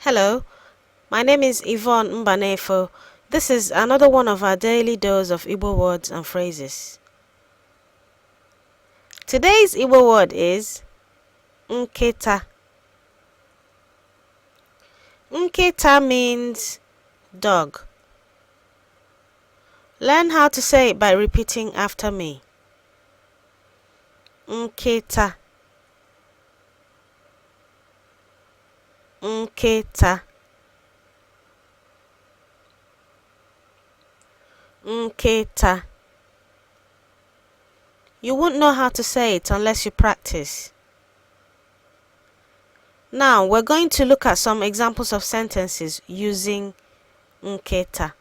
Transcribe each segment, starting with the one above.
Hello, my name is Yvonne Mbanefo. This is another one of our daily dose of Igbo words and phrases. Today's Igbo word is Nkita. Nkita means dog. Learn how to say it by repeating after me. Nkita. Nkita. Nkita. You won't know how to say it unless you practice. Now we're going to look at some examples of sentences using Nkita.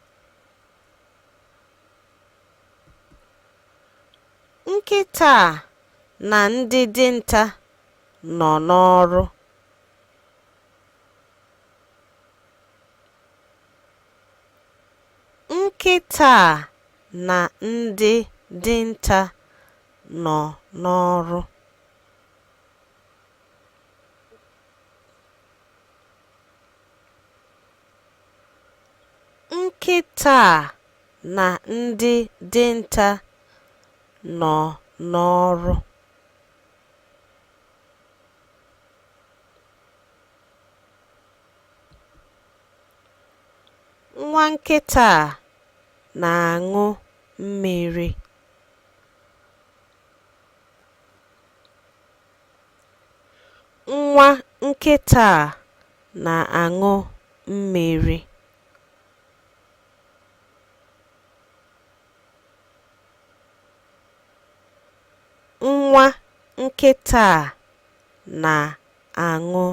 Nkita na ndị dinta nọ n'ọrụ. Nkita na ndị dinta nọ n'ọrụ. Nkita na ndị dinta nọ n'ọrụ. Nwa nkịta na-aṅụ mmiri. Nwa nkịta na-aṅụ mmiri. Nwa nkịta na-aṅụ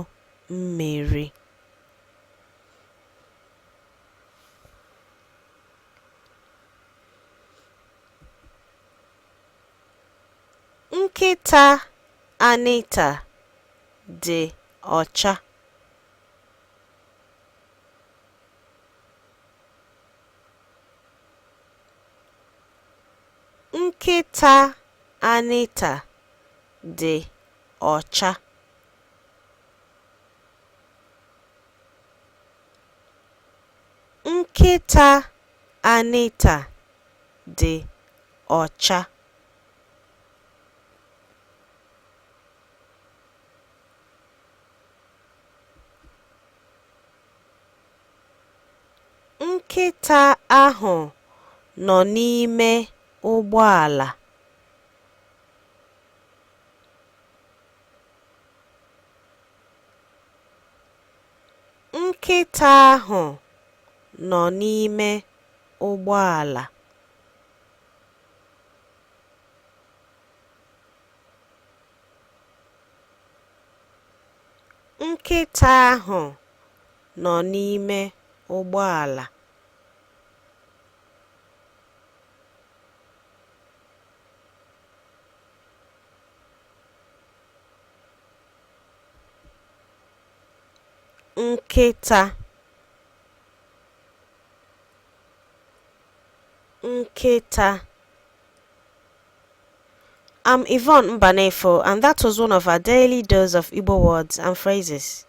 mmiri. Nkịta Anita dị ọcha. Nkịta Anita dị ọcha. Nkịta Anita dị ọcha. Nkịta ahụ nọ n'ime ụgbọala. Nkịta ahụ nọ n'ime ụgbọala. Nkịta ahụ nọ n'ime ụgbọala. Nkịta. Nkịta. I'm Yvonne Mbanefo, and that was one of our daily dose of Igbo words and phrases.